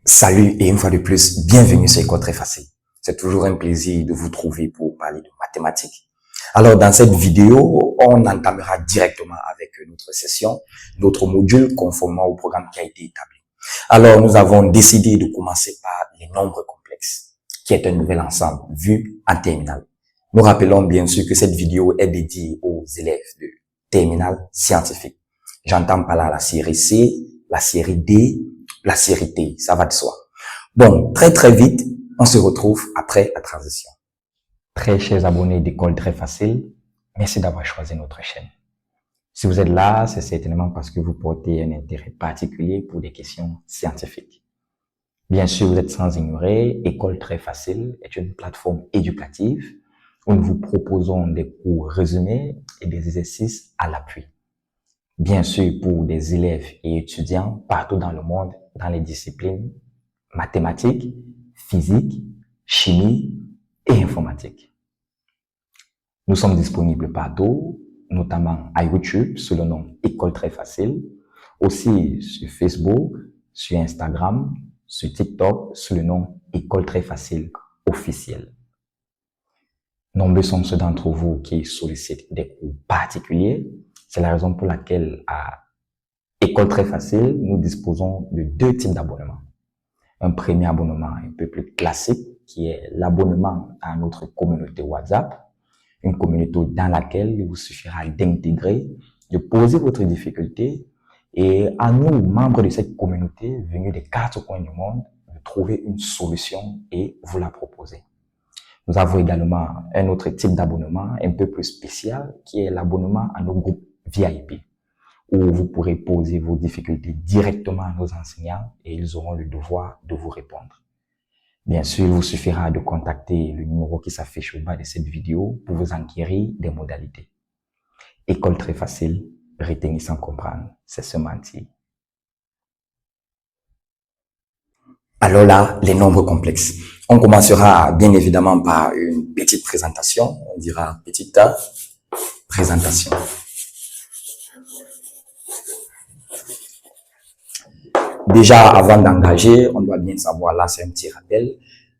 Salut et une fois de plus, bienvenue sur École très facile. C'est toujours un plaisir de vous trouver pour parler de mathématiques. Alors dans cette vidéo, on entamera directement avec notre session, notre module conformément au programme qui a été établi. Alors nous avons décidé de commencer par les nombres complexes, qui est un nouvel ensemble vu en terminale. Nous rappelons bien sûr que cette vidéo est dédiée aux élèves de terminale scientifique. J'entends par là la série C, la série D, la série T, ça va de soi. Bon, très vite, on se retrouve après la transition. Très chers abonnés d'École très facile, merci d'avoir choisi notre chaîne. Si vous êtes là, c'est certainement parce que vous portez un intérêt particulier pour des questions scientifiques. Bien sûr, vous êtes sans ignorer, École très facile est une plateforme éducative où nous vous proposons des cours résumés et des exercices à l'appui. Bien sûr, pour des élèves et étudiants partout dans le monde, dans les disciplines mathématiques, physique, chimie et informatique. Nous sommes disponibles partout, notamment à YouTube sous le nom École très facile, aussi sur Facebook, sur Instagram, sur TikTok sous le nom École très facile officiel. Nombreux sont ceux d'entre vous qui sollicitent des cours particuliers. C'est la raison pour laquelle à École très facile, nous disposons de deux types d'abonnements. Un premier abonnement un peu plus classique qui est l'abonnement à notre communauté WhatsApp, une communauté dans laquelle il vous suffira d'intégrer, de poser votre difficulté et à nous, membres de cette communauté venus des quatre coins du monde, de trouver une solution et vous la proposer. Nous avons également un autre type d'abonnement un peu plus spécial qui est l'abonnement à nos groupes VIP, où vous pourrez poser vos difficultés directement à nos enseignants et ils auront le devoir de vous répondre. Bien sûr, il vous suffira de contacter le numéro qui s'affiche au bas de cette vidéo pour vous enquérir des modalités. École très facile, retenir sans comprendre, c'est se mentir. Alors là, les nombres complexes. On commencera bien évidemment par une petite présentation. On dira petite présentation. Déjà, avant d'engager, on doit bien savoir, là c'est un petit rappel,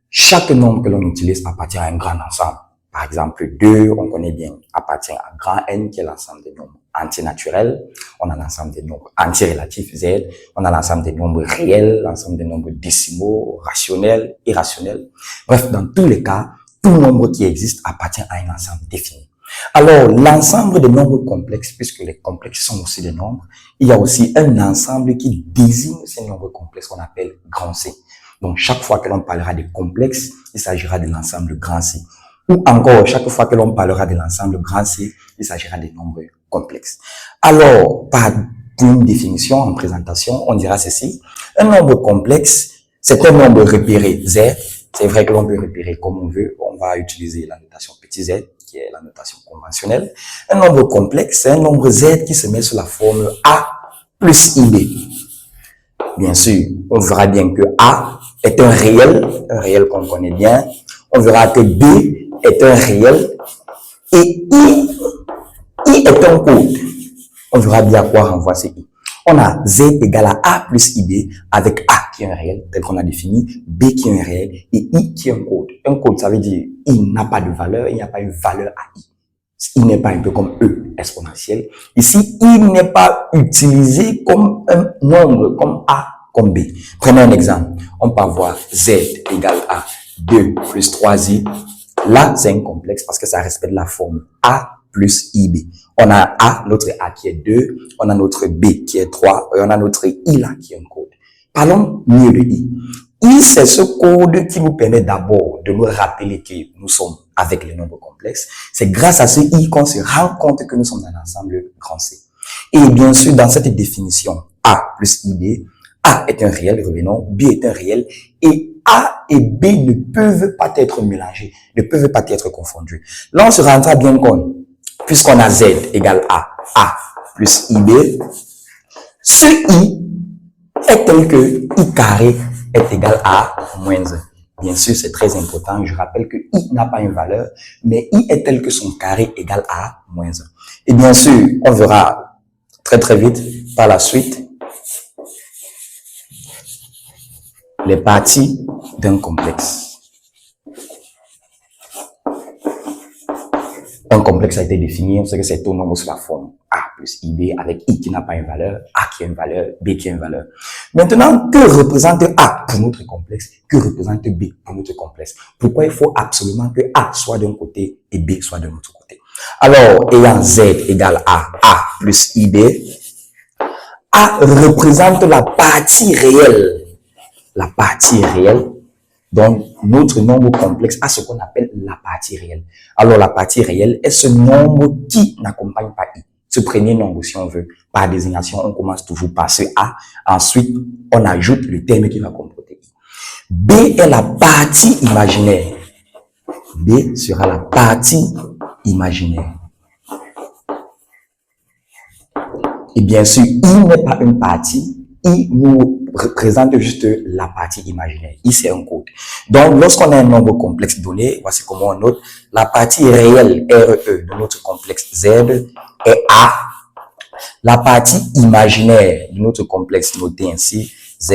chaque nombre que l'on utilise appartient à un grand ensemble. Par exemple, 2, on connaît bien, appartient à grand N, qui est l'ensemble des nombres entiers naturels. On a l'ensemble des nombres entiers relatifs, Z. On a l'ensemble des nombres réels, l'ensemble des nombres décimaux, rationnels, irrationnels. Bref, dans tous les cas, tout nombre qui existe appartient à un ensemble défini. Alors, l'ensemble des nombres complexes, puisque les complexes sont aussi des nombres, il y a aussi un ensemble qui désigne ces nombres complexes qu'on appelle grand C. Donc, chaque fois que l'on parlera de complexes, il s'agira de l'ensemble grand C. Ou encore, chaque fois que l'on parlera de l'ensemble grand C, il s'agira des nombres complexes. Alors, par une définition, en présentation, on dira ceci. Un nombre complexe, c'est un nombre repéré Z. C'est vrai que l'on peut repérer comme on veut. On va utiliser la notation petit z, qui est la notation conventionnelle. Un nombre complexe, c'est un nombre Z qui se met sous la forme A plus IB. Bien sûr, on verra bien que A est un réel qu'on connaît bien. On verra que B est un réel et I est un code. On verra bien à quoi renvoie ce I. On a Z égale à A plus IB avec A qui est un réel, tel qu'on a défini, B qui est un réel et I qui est un code. Un code, ça veut dire I n'a pas de valeur, il n'y a pas une valeur à I. I n'est pas un peu comme E exponentiel. Ici, I n'est pas utilisé comme un nombre, comme A, comme B. Prenons un exemple. On peut avoir Z égale à 2 plus 3I. Là, c'est un complexe parce que ça respecte la forme A plus IB. On a A, notre A qui est 2, on a notre B qui est 3, et on a notre I là qui est un code. Parlons mieux de I. I, c'est ce code qui nous permet d'abord de nous rappeler que nous sommes avec les nombres complexes. C'est grâce à ce I qu'on se rend compte que nous sommes dans l'ensemble grand C. Et bien sûr, dans cette définition A plus IB, A est un réel, revenons, B est un réel, et A et B ne peuvent pas être mélangés, ne peuvent pas être confondus. Là, on se rendra bien compte, puisqu'on a Z égale à A plus IB, ce I est tel que I carré est égal à moins 1. Bien sûr, c'est très important. Je rappelle que I n'a pas une valeur, mais I est tel que son carré égale à moins 1. Et bien sûr, on verra très vite par la suite les parties d'un complexe. Un complexe a été défini, on sait que c'est tout nombre sous la forme A plus IB avec I qui n'a pas une valeur, A qui a une valeur, B qui a une valeur. Maintenant, que représente A pour notre complexe? Que représente B pour notre complexe? Pourquoi il faut absolument que A soit d'un côté et B soit de l'autre côté? Alors, ayant Z égale A plus IB, A représente la partie réelle. La partie réelle. Donc, notre nombre complexe a ce qu'on appelle la partie réelle. Alors, la partie réelle est ce nombre qui n'accompagne pas I. Ce premier nombre, si on veut, par désignation, on commence toujours par ce A. Ensuite, on ajoute le terme qui va comporter I. B est la partie imaginaire. B sera la partie imaginaire. Et bien sûr, I n'est pas une partie. I nous représente juste la partie imaginaire. I, c'est un code. Donc, lorsqu'on a un nombre complexe donné, voici comment on note. La partie réelle, RE, de notre complexe Z est A. La partie imaginaire de notre complexe noté ainsi, Z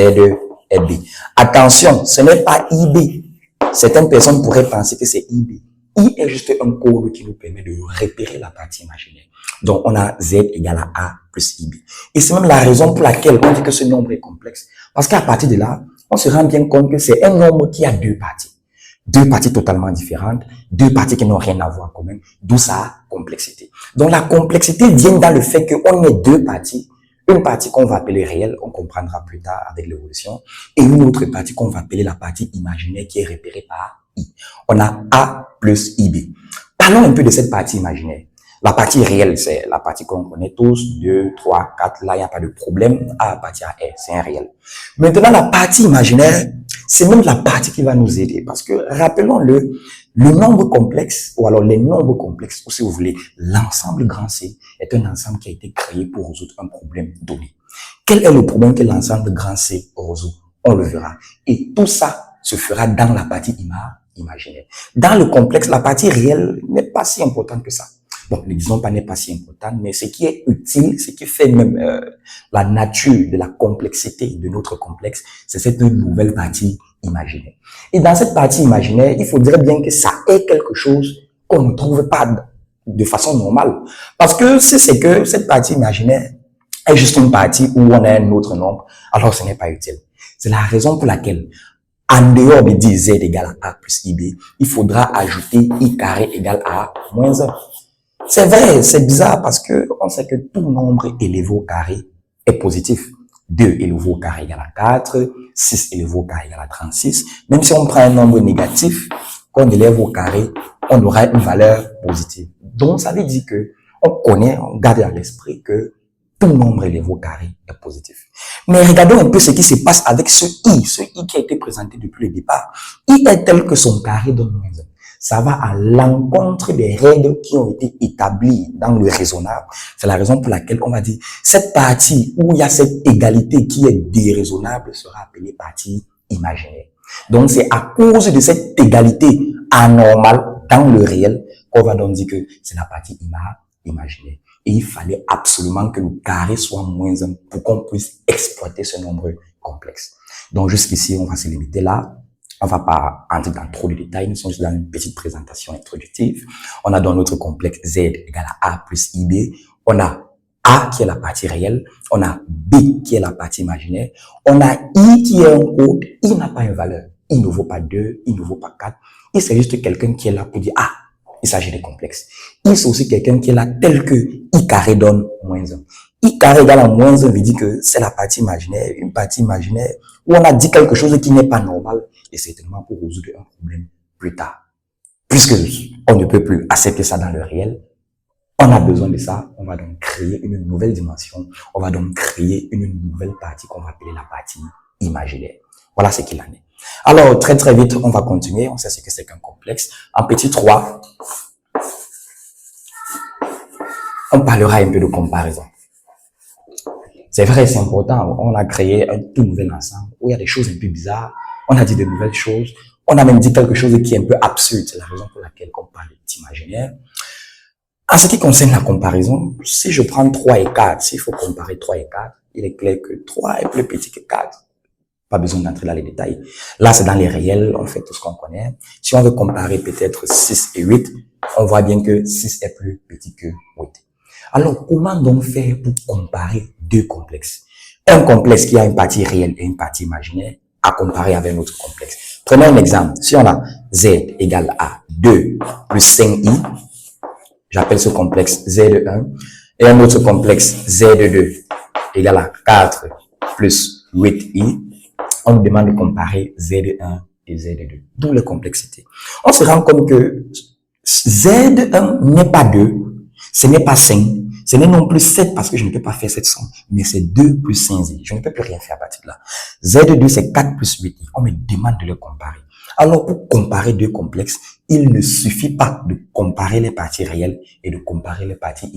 est B. Attention, ce n'est pas IB. Certaines personnes pourraient penser que c'est IB. I est juste un code qui nous permet de repérer la partie imaginaire. Donc, on a Z égale à A plus IB. Et c'est même la raison pour laquelle on dit que ce nombre est complexe. Parce qu'à partir de là, on se rend bien compte que c'est un nombre qui a deux parties. Deux parties totalement différentes, deux parties qui n'ont rien à voir quand même, d'où sa complexité. Donc, la complexité vient dans le fait qu'on ait deux parties. Une partie qu'on va appeler réelle, on comprendra plus tard avec l'évolution, et une autre partie qu'on va appeler la partie imaginaire qui est repérée par I. On a A plus IB. Parlons un peu de cette partie imaginaire. La partie réelle, c'est la partie qu'on connaît tous, 2, 3, 4, là, il n'y a pas de problème. A appartient à R, c'est un réel. Maintenant, la partie imaginaire, c'est même la partie qui va nous aider. Parce que, rappelons-le, le nombre complexe, ou alors les nombres complexes, ou si vous voulez, l'ensemble grand C est un ensemble qui a été créé pour résoudre un problème donné. Quel est le problème que l'ensemble grand C résout? On le verra. Et tout ça se fera dans la partie imaginaire. Dans le complexe, la partie réelle n'est pas si importante que ça. Bon, ne disons pas n'est pas si important, mais ce qui est utile, ce qui fait même la nature de la complexité de notre complexe, c'est cette nouvelle partie imaginaire. Et dans cette partie imaginaire, il faudrait bien que ça ait quelque chose qu'on ne trouve pas de façon normale. Parce que si c'est que cette partie imaginaire est juste une partie où on a un autre nombre, alors ce n'est pas utile. C'est la raison pour laquelle, en dehors de dire Z égale à A plus IB, il faudra ajouter I carré égale à A moins 1. C'est vrai, c'est bizarre parce que on sait que tout nombre élevé au carré est positif. 2 élevé au carré égale à 4, 6 élevé au carré égale à 36. Même si on prend un nombre négatif, qu'on élève au carré, on aura une valeur positive. Donc, ça veut dire que on connaît, on garde à l'esprit que tout nombre élevé au carré est positif. Mais regardons un peu ce qui se passe avec ce I qui a été présenté depuis le départ. I est tel que son carré donne moins 1. Ça va à l'encontre des règles qui ont été établies dans le raisonnable. C'est la raison pour laquelle on va dire cette partie où il y a cette égalité qui est déraisonnable sera appelée partie imaginaire. Donc c'est à cause de cette égalité anormale dans le réel qu'on va donc dire que c'est la partie imaginaire. Et il fallait absolument que le carré soit moins 1 pour qu'on puisse exploiter ce nombre complexe. Donc jusqu'ici, on va se limiter là. On va pas entrer dans trop de détails, nous sommes juste dans une petite présentation introductive. On a dans notre complexe Z égale à A plus IB. On a A qui est la partie réelle. On a B qui est la partie imaginaire. On a I qui est un code. I n'a pas une valeur. I ne vaut pas 2, I ne vaut pas 4. I c'est juste quelqu'un qui est là pour dire, ah, il s'agit de complexe. I c'est aussi quelqu'un qui est là tel que I carré donne moins 1. I carré égale à moins 1 veut dire que c'est la partie imaginaire, une partie imaginaire où on a dit quelque chose qui n'est pas normal et certainement pour résoudre un problème plus tard. Puisque on ne peut plus accepter ça dans le réel, on a besoin de ça, on va donc créer une nouvelle dimension, on va donc créer une nouvelle partie qu'on va appeler la partie imaginaire. Voilà ce qu'il en est. Alors, très très vite, on va continuer, on sait ce que c'est qu'un complexe. En petit 3, on parlera un peu de comparaison. C'est vrai, c'est important. On a créé un tout nouvel ensemble où il y a des choses un peu bizarres. On a dit de nouvelles choses. On a même dit quelque chose qui est un peu absurde. C'est la raison pour laquelle on parle d'imaginaire. En ce qui concerne la comparaison, si je prends 3 et 4, s'il faut comparer 3 et 4, il est clair que 3 est plus petit que 4. Pas besoin d'entrer dans les détails. Là, c'est dans les réels, on fait tout ce qu'on connaît. Si on veut comparer peut-être 6 et 8, on voit bien que 6 est plus petit que 8. Alors, comment donc faire pour comparer deux complexes? Un complexe qui a une partie réelle et une partie imaginaire à comparer avec un autre complexe. Prenons un exemple. Si on a z égale à 2 plus 5i, j'appelle ce complexe z1, et un autre complexe z2 égale à 4 plus 8i, on nous demande de comparer Z1 et Z2, d'où la complexité. On se rend compte que Z1 n'est pas 2, ce n'est pas 5, ce n'est non plus 7 parce que je ne peux pas faire cette somme, mais c'est 2 plus 5, je ne peux plus rien faire à partir de là. Z2 c'est 4 plus 8, on me demande de le comparer. Alors pour comparer deux complexes, il ne suffit pas de comparer les parties réelles et de comparer les parties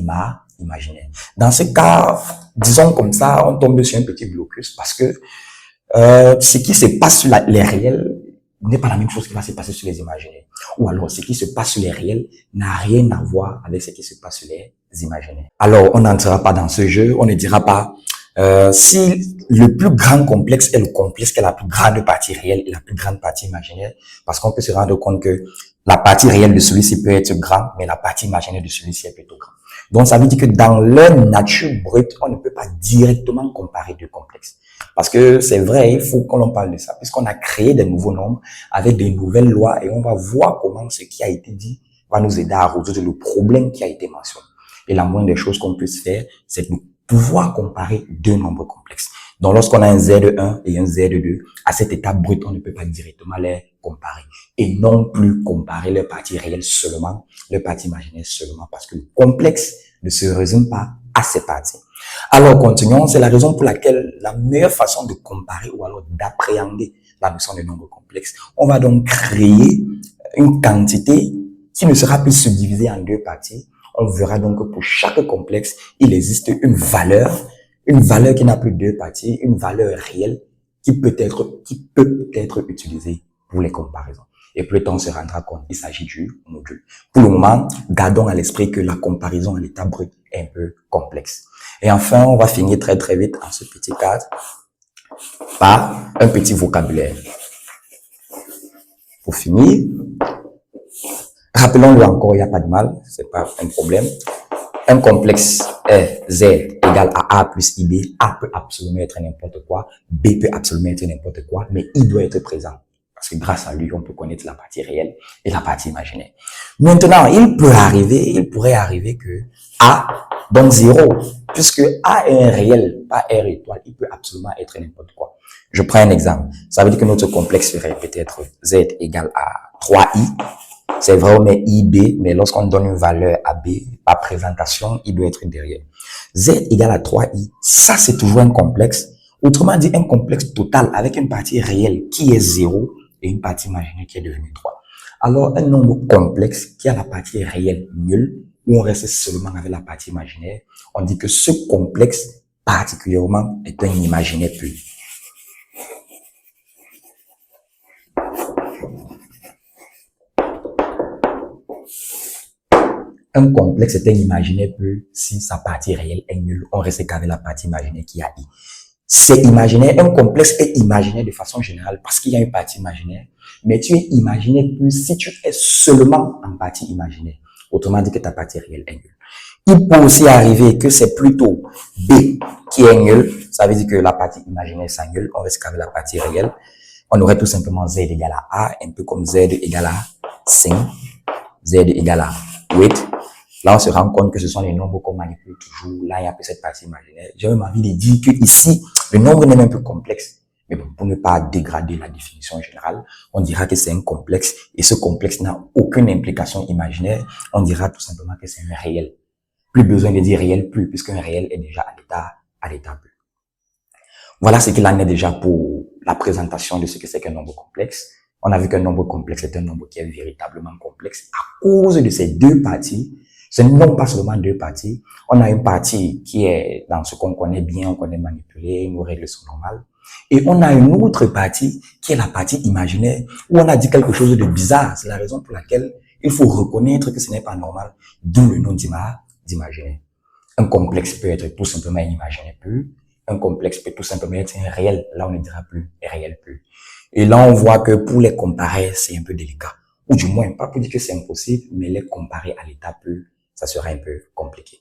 imaginaires. Dans ce cas, disons comme ça, on tombe sur un petit blocus parce que ce qui se passe sur les réels n'est pas la même chose qui va se passer sur les imaginaires. Ou alors, ce qui se passe sur les réels n'a rien à voir avec ce qui se passe sur les imaginaires. Alors, on n'entrera pas dans ce jeu, on ne dira pas si le plus grand complexe est le complexe qui est la plus grande partie réelle et la plus grande partie imaginaire, parce qu'on peut se rendre compte que la partie réelle de celui-ci peut être grand, mais la partie imaginaire de celui-ci est plutôt grande. Donc, ça veut dire que dans leur nature brute, on ne peut pas directement comparer deux complexes. Parce que c'est vrai, il faut qu'on en parle de ça, puisqu'on a créé des nouveaux nombres avec des nouvelles lois et on va voir comment ce qui a été dit va nous aider à résoudre le problème qui a été mentionné. Et la moindre des choses qu'on puisse faire, c'est de pouvoir comparer deux nombres complexes. Donc, lorsqu'on a un Z1 et un Z2, à cette étape brute, on ne peut pas directement les comparer. Et non plus comparer les parties réelles seulement, les parties imaginaires seulement, parce que le complexe ne se résume pas à ces parties. Alors, continuons. C'est la raison pour laquelle la meilleure façon de comparer ou alors d'appréhender la notion de nombre complexe, on va donc créer une quantité qui ne sera plus subdivisée en deux parties. On verra donc que pour chaque complexe, il existe une valeur qui n'a plus deux parties, une valeur réelle qui peut être utilisée pour les comparaisons. Et plus tard, on se rendra compte qu'il s'agit du module. Pour le moment, gardons à l'esprit que la comparaison à l'état brut est un peu complexe. Et enfin, on va finir très très vite en ce petit cadre par un petit vocabulaire. Pour finir, rappelons-le encore, il n'y a pas de mal, c'est pas un problème. Un complexe est Z égale à A plus IB. A peut absolument être n'importe quoi, B peut absolument être n'importe quoi, mais I doit être présent. Parce que grâce à lui, on peut connaître la partie réelle et la partie imaginaire. Maintenant, il pourrait arriver que A donne 0. Puisque A est un réel, pas R étoile, il peut absolument être n'importe quoi. Je prends un exemple. Ça veut dire que notre complexe serait peut-être Z égale à 3I. C'est vrai, on met IB, mais lorsqu'on donne une valeur à B, par présentation, il doit être derrière. Z égale à 3I, ça c'est toujours un complexe. Autrement dit, un complexe total avec une partie réelle qui est 0 et une partie imaginaire qui est devenue 3. Alors, un nombre complexe qui a la partie réelle nulle, où on reste seulement avec la partie imaginaire, on dit que ce complexe particulièrement est un imaginaire pur. Un complexe est un imaginaire pur si sa partie réelle est nulle. On reste qu'avec la partie imaginaire qui a I. C'est imaginaire. Un complexe est imaginaire de façon générale parce qu'il y a une partie imaginaire. Mais tu es imaginaire pur si tu es seulement en partie imaginaire. Autrement dit que ta partie réelle est nulle. Il peut aussi arriver que c'est plutôt B qui est nul. Ça veut dire que la partie imaginaire c'est nul. On reste qu'avec la partie réelle. On aurait tout simplement Z égale à A, un peu comme Z égale à 5, Z égale à 8. Là, on se rend compte que ce sont les nombres qu'on manipule toujours. Là, il y a cette partie imaginaire. J'ai même envie de dire que ici, le nombre est même un peu complexe. Mais bon, pour ne pas dégrader la définition générale, on dira que c'est un complexe. Et ce complexe n'a aucune implication imaginaire. On dira tout simplement que c'est un réel. Plus besoin de dire réel plus, puisqu'un réel est déjà à l'état plus. Voilà ce qu'il en est déjà pour la présentation de ce que c'est qu'un nombre complexe. On a vu qu'un nombre complexe est un nombre qui est véritablement complexe à cause de ces deux parties. Ce n'est pas seulement deux parties. On a une partie qui est dans ce qu'on connaît bien, on connaît manipuler, nos règles sont normales. Et on a une autre partie qui est la partie imaginaire où on a dit quelque chose de bizarre. C'est la raison pour laquelle il faut reconnaître que ce n'est pas normal, d'où le nom d'imaginaire. Un complexe peut être tout simplement un imaginaire pur. un complexe peut tout simplement être un réel. Là, on ne dira plus réel plus. Et là, on voit que pour les comparer, c'est un peu délicat. Ou du moins, pas pour dire que c'est impossible, mais les comparer à l'état pur, ça serait un peu compliqué.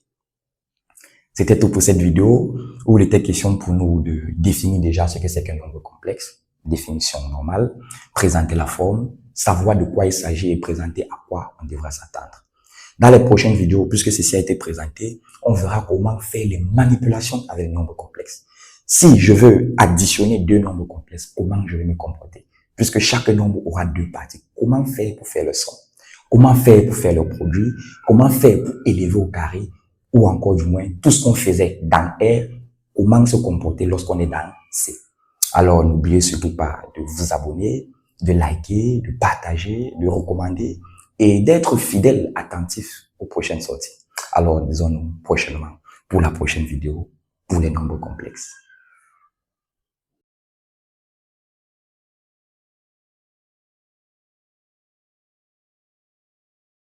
C'était tout pour cette vidéo où il était question pour nous de définir déjà ce que c'est qu'un nombre complexe, définition normale, présenter la forme, savoir de quoi il s'agit et présenter à quoi on devra s'attendre. Dans les prochaines vidéos, puisque ceci a été présenté, on verra comment faire les manipulations avec les nombres complexes. Si je veux additionner deux nombres complexes, comment je vais me comporter? Puisque chaque nombre aura deux parties. Comment faire pour faire le somme? Comment faire pour faire le produit? Comment faire pour élever au carré? Ou encore du moins, tout ce qu'on faisait dans R, comment se comporter lorsqu'on est dans C. Alors, n'oubliez surtout pas de vous abonner, de liker, de partager, de recommander et d'être fidèle, attentif aux prochaines sorties. Alors, disons-nous prochainement pour la prochaine vidéo pour les nombres complexes.